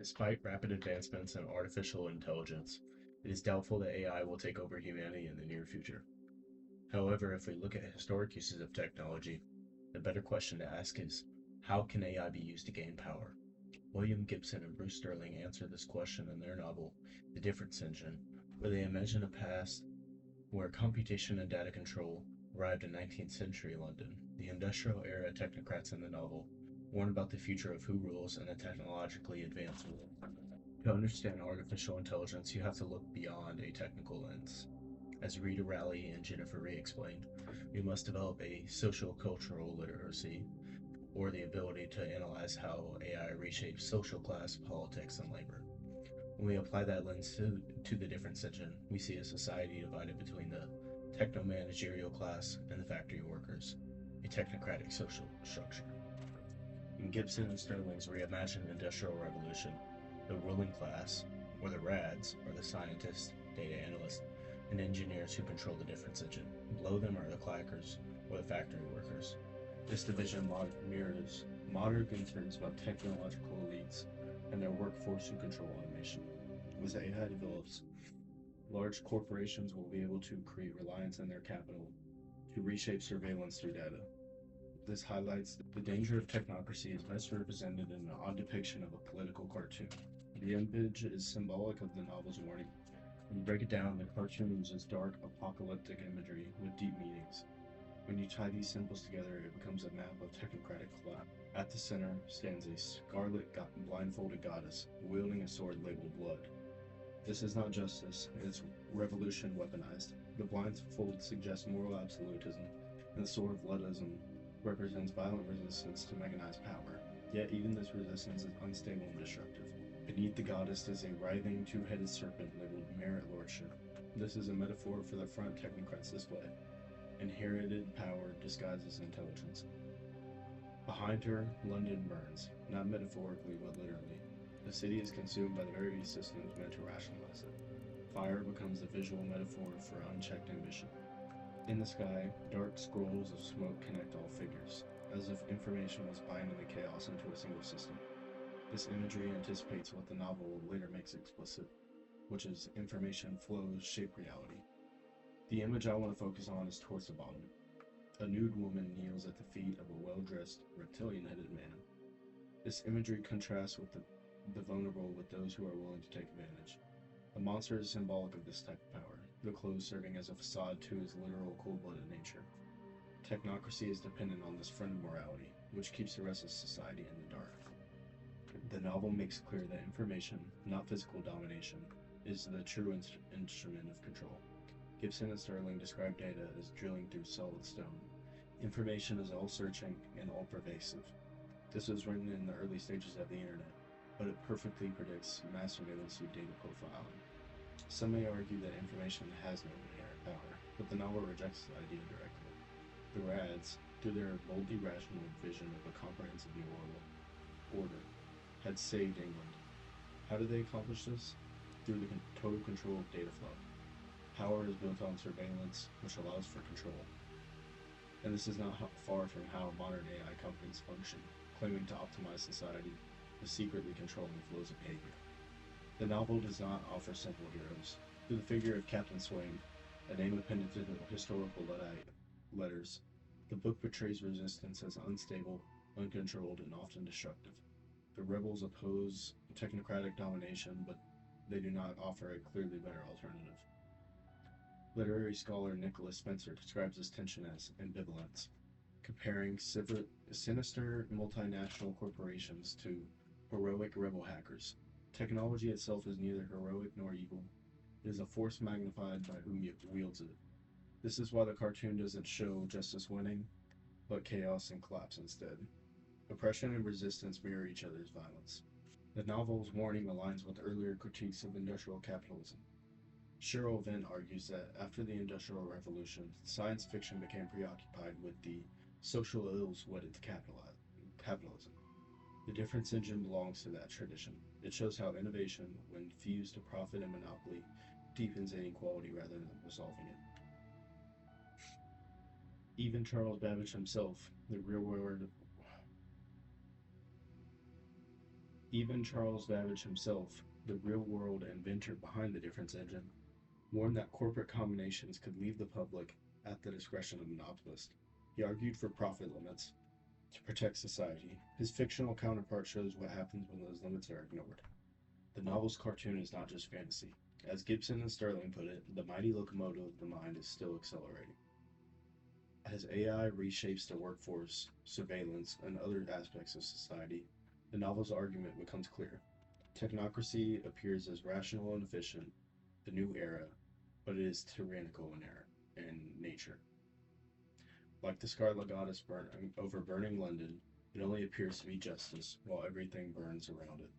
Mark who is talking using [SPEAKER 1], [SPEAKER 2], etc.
[SPEAKER 1] Despite rapid advancements in artificial intelligence, it is doubtful that AI will take over humanity in the near future. However, if we look at historic uses of technology, the better question to ask is, how can AI be used to gain power? William Gibson and Bruce Sterling answer this question in their novel, The Difference Engine, where they imagine a past where computation and data control arrived in 19th century London. The industrial era technocrats in the novel warn about the future of who rules in a technologically advanced world. To understand artificial intelligence, you have to look beyond a technical lens. As Rita Rowley and Jennifer Ree explained, we must develop a social cultural literacy, or the ability to analyze how AI reshapes social class, politics, and labor. When we apply that lens to the difference engine, we see a society divided between the techno-managerial class and the factory workers, a technocratic social structure. In Gibson and Sterling's reimagined industrial revolution, the ruling class, or the RADs, are the scientists, data analysts, and engineers who control the difference engine. Below them are the clackers, or the factory workers. This division mirrors modern concerns about technological elites and their workforce who control automation. As AI develops, large corporations will be able to create reliance on their capital to reshape surveillance through data. This highlights the danger of technocracy is best represented in an odd depiction of a political cartoon. The image is symbolic of the novel's warning. When you break it down, the cartoon uses dark, apocalyptic imagery with deep meanings. When you tie these symbols together, it becomes a map of technocratic collapse. At the center stands a scarlet, blindfolded goddess, wielding a sword labeled blood. This is not justice, it's revolution weaponized. The blindfold suggests moral absolutism, and the sword of bloodism represents violent resistance to mechanized power. Yet even this resistance is unstable and destructive. Beneath the goddess is a writhing, two-headed serpent labeled Merit Lordship. This is a metaphor for the front technocrat's display. Inherited power disguises intelligence. Behind her, London burns, not metaphorically but literally. The city is consumed by the very systems meant to rationalize it. Fire becomes the visual metaphor for unchecked ambition. In the sky, dark scrolls of smoke connect all figures, as if information was binding the chaos into a single system. This imagery anticipates what the novel later makes explicit, which is information flows shape reality. The image I want to focus on is towards the bottom. A nude woman kneels at the feet of a well-dressed, reptilian-headed man. This imagery contrasts with the vulnerable with those who are willing to take advantage. The monster is symbolic of this type of power, the clothes serving as a facade to his literal cold-blooded nature. Technocracy is dependent on this friend of morality, which keeps the rest of society in the dark. The novel makes clear that information, not physical domination, is the true instrument of control. Gibson and Sterling describe data as drilling through solid stone. Information is all-searching and all-pervasive. This was written in the early stages of the internet, but it perfectly predicts mass surveillance through data profiling. Some may argue that information has no inherent power, but the novel rejects the idea directly. The Rads, through their boldly rational vision of a comprehensive new order, had saved England. How did they accomplish this? Through the total control of data flow. Power is built on surveillance, which allows for control. And this is not far from how modern AI companies function, claiming to optimize society, but secretly controlling flows of behavior. The novel does not offer simple heroes. Through the figure of Captain Swain, a name appended to the historical letters, the book portrays resistance as unstable, uncontrolled, and often destructive. The rebels oppose technocratic domination, but they do not offer a clearly better alternative. Literary scholar Nicholas Spencer describes this tension as ambivalence, comparing sinister multinational corporations to heroic rebel hackers. Technology itself is neither heroic nor evil. It is a force magnified by whom wields it. This is why the cartoon doesn't show justice winning, but chaos and collapse instead. Oppression and resistance mirror each other's violence. The novel's warning aligns with earlier critiques of industrial capitalism. Cheryl Vinn argues that after the Industrial Revolution, science fiction became preoccupied with the social ills wedded to capitalism. The difference engine belongs to that tradition. It shows how innovation, when fused to profit and monopoly, deepens inequality rather than resolving it. Even Charles Babbage himself, the real world Even Charles Babbage himself, the real-world inventor behind the difference engine, warned that corporate combinations could leave the public at the discretion of monopolists. He argued for profit limits to protect society. His fictional counterpart shows what happens when those limits are ignored. The novel's cartoon is not just fantasy. As Gibson and Sterling put it, the mighty locomotive of the mind is still accelerating. As AI reshapes the workforce, surveillance, and other aspects of society, the novel's argument becomes clear. Technocracy appears as rational and efficient, the new era, but it is tyrannical in nature. Like the Scarlet Goddess over burning London, it only appears to be justice while everything burns around it.